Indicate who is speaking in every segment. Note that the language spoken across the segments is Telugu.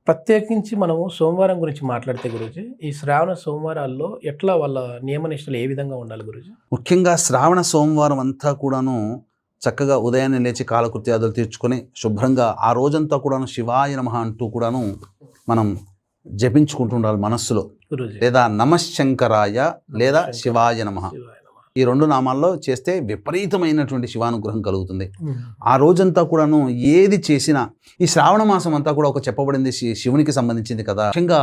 Speaker 1: ప్రత్యేకించి మనము సోమవారం గురించి మాట్లాడితే గురూజీ, ఈ శ్రావణ సోమవారాల్లో ఎట్లా వాళ్ళ నియమనిష్టలు ఏ విధంగా ఉండాలి గురూజీ?
Speaker 2: ముఖ్యంగా శ్రావణ సోమవారం అంతా కూడాను చక్కగా ఉదయాన్నే లేచి కాలకృత్యాదులు తీర్చుకొని శుభ్రంగా ఆ రోజంతా కూడాను శివాయ నమః అంటూ కూడాను మనం జపించుకుంటూ ఉండాలి మనస్సులో.
Speaker 1: గురూజీ
Speaker 2: లేదా నమఃశంకరాయ లేదా శివాయ నమః,
Speaker 1: శివాయ నమః.
Speaker 2: ఈ రెండు నామాల్లో చేస్తే విపరీతమైనటువంటి శివానుగ్రహం కలుగుతుంది.
Speaker 1: ఉమ్.
Speaker 2: ఆ రోజంతా కూడాను ఏది చేసినా, ఈ శ్రావణ మాసం అంతా కూడా ఒక చెప్పబడింది శివునికి సంబంధించింది కదా, ముఖ్యంగా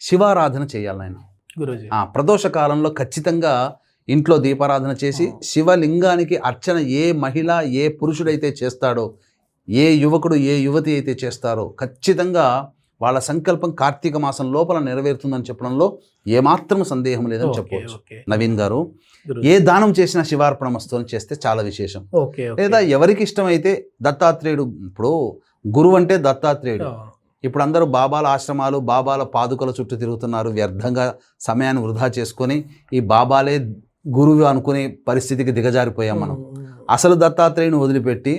Speaker 2: శివారాధన చేయాలి ఆయన.
Speaker 1: గురూజీ
Speaker 2: ప్రదోష కాలంలో ఖచ్చితంగా ఇంట్లో దీపారాధన చేసి శివలింగానికి అర్చన ఏ మహిళ ఏ పురుషుడైతే చేస్తాడో, ఏ యువకుడు ఏ యువతి అయితే చేస్తారో ఖచ్చితంగా వాళ్ళ సంకల్పం కార్తీక మాసం లోపల నెరవేరుతుందని చెప్పడంలో ఏమాత్రం సందేహం లేదని చెప్పవచ్చు.
Speaker 1: ఓకే.
Speaker 2: నవీన్ గారు,
Speaker 1: గురూజీ.
Speaker 2: ఏ దానం చేసినా శివార్పణ మస్తు చేస్తే చాలా విశేషం.
Speaker 1: ఓకే.
Speaker 2: లేదా ఎవరికి ఇష్టమైతే దత్తాత్రేయుడు, ఇప్పుడు గురువు అంటే దత్తాత్రేయుడు. ఇప్పుడు అందరూ బాబాల ఆశ్రమాలు బాబాల పాదుకల చుట్టూ తిరుగుతున్నారు, వ్యర్థంగా సమయాన్ని వృధా చేసుకొని ఈ బాబాలే గురువు అనుకునే పరిస్థితికి దిగజారిపోయాం మనం. అసలు దత్తాత్రేయుని వదిలిపెట్టి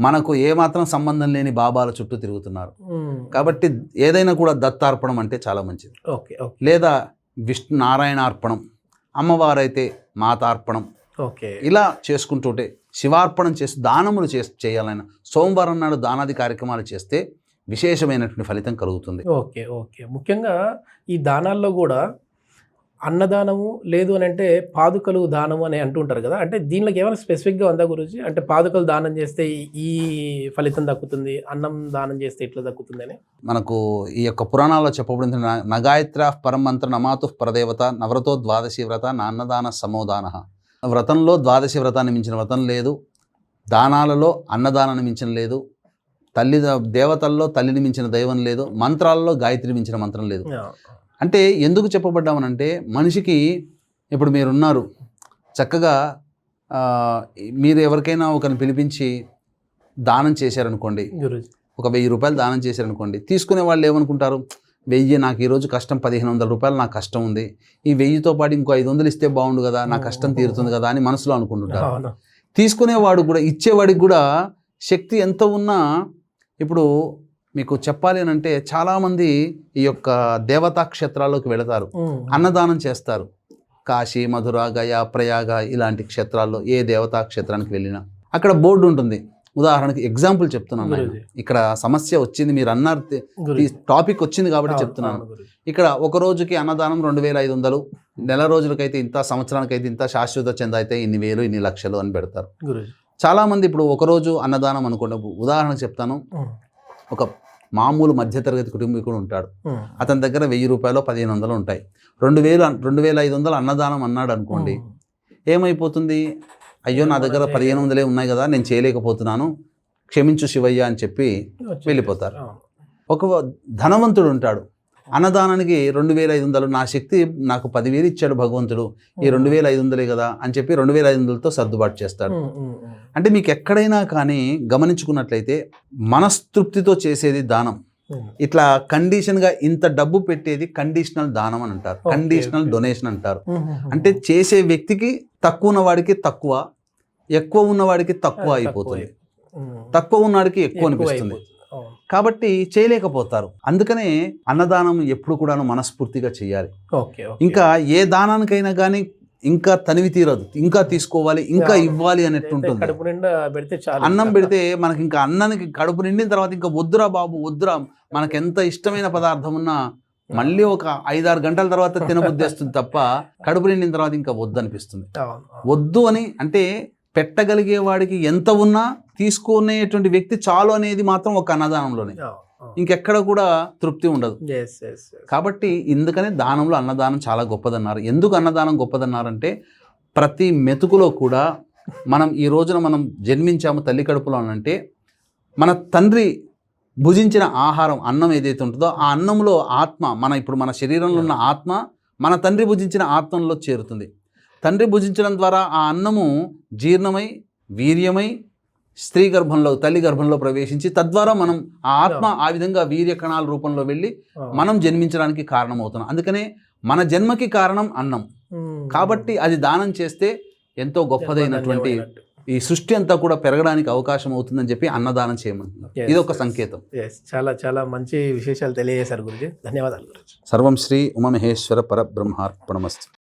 Speaker 2: మనకు ఏమాత్రం సంబంధం లేని బాబాల చుట్టూ తిరుగుతున్నారు. కాబట్టి ఏదైనా కూడా దత్తార్పణం అంటే చాలా మంచిది.
Speaker 1: ఓకే.
Speaker 2: లేదా విష్ణు నారాయణార్పణం, అమ్మవారైతే మాతార్పణం,
Speaker 1: ఓకే.
Speaker 2: ఇలా చేసుకుంటుంటే శివార్పణం చేసి దానములు చేయాలైనా సోమవారం నాడు దానాది కార్యక్రమాలు చేస్తే విశేషమైనటువంటి ఫలితం కలుగుతుంది.
Speaker 1: ఓకే. ఓకే. ముఖ్యంగా ఈ దానాల్లో కూడా అన్నదానము లేదు అని అంటే పాదుకలు దానము అని అంటుంటారు కదా, అంటే దీనిలోకి ఏమైనా స్పెసిఫిక్గా ఉందా గురూజీ? అంటే పాదుకలు దానం చేస్తే ఈ ఫలితం దక్కుతుంది, అన్నం దానం చేస్తే ఇట్లా దక్కుతుంది అని
Speaker 2: మనకు ఈ యొక్క పురాణాల్లో చెప్పబడింది. నగాయత్ర పరమంత్ర నమాతు పరదేవత నవ్రతో ద్వాదశి వ్రత నాన్నదాన సమోదాన. వ్రతంలో ద్వాదశి వ్రతాన్ని మించిన వ్రతం లేదు, దానాలలో అన్నదానాన్ని మించిన లేదు, దేవతల్లో తల్లిని మించిన దైవం లేదు, మంత్రాలలో గాయత్రిని మించిన మంత్రం లేదు. అంటే ఎందుకు చెప్పబడ్డామనంటే, మనిషికి ఇప్పుడు మీరున్నారు, చక్కగా మీరు ఎవరికైనా ఒకరిని పిలిపించి దానం చేశారనుకోండి, ఒక 1000 రూపాయలు దానం చేశారనుకోండి, తీసుకునే వాళ్ళు ఏమనుకుంటారు, 1000 నాకు ఈరోజు కష్టం, 1500 రూపాయలు నాకు కష్టం ఉంది, ఈ 1000తో పాటు ఇంకో 500 ఇస్తే బాగుండు కదా, నా కష్టం తీరుతుంది కదా అని మనసులో అనుకుంటుంటారు. తీసుకునేవాడు కూడా, ఇచ్చేవాడికి కూడా శక్తి ఎంత ఉన్నా, ఇప్పుడు మీకు చెప్పాలి అని అంటే చాలామంది ఈ యొక్క దేవతా క్షేత్రాల్లోకి వెళతారు, అన్నదానం చేస్తారు. కాశీ, మధుర, గయా, ప్రయాగ ఇలాంటి క్షేత్రాల్లో ఏ దేవతా క్షేత్రానికి వెళ్ళినా అక్కడ బోర్డు ఉంటుంది. ఉదాహరణకి ఎగ్జాంపుల్ చెప్తున్నాను, ఇక్కడ సమస్య వచ్చింది, మీరు అన్నారు, ఈ టాపిక్ వచ్చింది కాబట్టి చెప్తున్నాను. ఇక్కడ ఒక రోజుకి అన్నదానం 2500, నెల రోజులకైతే ఇంత, సంవత్సరానికైతే ఇంత, శాశ్వత చందా అయితే ఇన్ని వేలు, ఇన్ని లక్షలు అని పెడతారు. చాలామంది ఇప్పుడు ఒకరోజు అన్నదానం అనుకోండి, ఉదాహరణకు చెప్తాను, ఒక మామూలు మధ్యతరగతి కుటుంబీకుడు ఉంటాడు, అతని దగ్గర 1000 రూపాయలు 1500 ఉంటాయి, 2500 అన్నదానం అన్నాడు అనుకోండి, ఏమైపోతుంది, అయ్యో నా దగ్గర 1500 ఉన్నాయి కదా, నేను చేయలేకపోతున్నాను, క్షమించు శివయ్య అని చెప్పి వెళ్ళిపోతారు. ఒక ధనవంతుడు ఉంటాడు, అన్నదానానికి 2500, నా శక్తి నాకు 10,000 ఇచ్చాడు భగవంతుడు, ఈ 2500 కదా అని చెప్పి 2500తో సర్దుబాటు చేస్తాడు. అంటే మీకు ఎక్కడైనా కానీ గమనించుకున్నట్లయితే మనస్తృప్తితో చేసేది దానం. ఇట్లా కండిషన్గా ఇంత డబ్బు పెట్టేది కండిషనల్ దానం అని అంటారు, కండిషనల్ డొనేషన్ అంటారు. అంటే చేసే వ్యక్తికి తక్కువ ఉన్నవాడికి తక్కువ, ఎక్కువ ఉన్నవాడికి తక్కువ అయిపోతుంది, తక్కువ ఉన్నవాడికి ఎక్కువ అనిపిస్తుంది, కాబట్టి చేయలేకపోతారు. అందుకనే అన్నదానం ఎప్పుడు కూడా మనస్ఫూర్తిగా చేయాలి. ఇంకా ఏ దానానికైనా కానీ ఇంకా తనివి తీరదు, ఇంకా తీసుకోవాలి, ఇంకా ఇవ్వాలి అన్నట్టు ఉంటుంది. అన్నం పెడితే మనకి ఇంకా అన్నానికి కడుపు నిండిన తర్వాత ఇంకా వద్దురా బాబు వద్దురా, మనకు ఎంత ఇష్టమైన పదార్థం ఉన్నా మళ్ళీ ఒక 5-6 గంటల తర్వాత తినబుద్ధి వస్తుంది తప్ప, కడుపు నిండిన తర్వాత ఇంకా వద్దు అనిపిస్తుంది. వద్దు అని అంటే పెట్టగలిగే వాడికి ఎంత ఉన్నా తీసుకునేటువంటి వ్యక్తి చాలు అనేది మాత్రం ఒక అన్నదానంలోనే, ఇంకెక్కడ కూడా తృప్తి ఉండదు. కాబట్టి ఇందుకనే దానంలో అన్నదానం చాలా గొప్పదన్నారు. ఎందుకు అన్నదానం గొప్పదన్నారంటే, ప్రతి మెతుకులో కూడా మనం ఈ రోజున మనం జన్మించాము తల్లి కడుపులో అంటే, మన తండ్రి భుజించిన ఆహారం అన్నం ఏదైతే ఉంటుందో ఆ అన్నంలో ఆత్మ, ఇప్పుడు మన శరీరంలో ఉన్న ఆత్మ మన తండ్రి భుజించిన ఆత్మలో చేరుతుంది. తండ్రి భుజించడం ద్వారా ఆ అన్నము జీర్ణమై వీర్యమై స్త్రీ గర్భంలో, తల్లి గర్భంలో ప్రవేశించి తద్వారా మనం ఆ ఆత్మ ఆ విధంగా వీర్య కణాల రూపంలో వెళ్ళి మనం జన్మించడానికి కారణమవుతున్నాం. అందుకనే మన జన్మకి కారణం అన్నం, కాబట్టి అది దానం చేస్తే ఎంతో గొప్పదైనటువంటి ఈ సృష్టి అంతా కూడా పెరగడానికి అవకాశం అవుతుందని చెప్పి అన్నదానం చేయమంటున్నారు.
Speaker 1: Yes,
Speaker 2: ఇది ఒక
Speaker 1: yes.
Speaker 2: సంకేతం.
Speaker 1: చాలా చాలా మంచి విశేషాలు తెలియజేశారు గురుజీ. ధన్యవాదాలు గురుజీ.
Speaker 2: సర్వం శ్రీ ఉమామహేశ్వర పరబ్రహ్మార్పణమస్తు.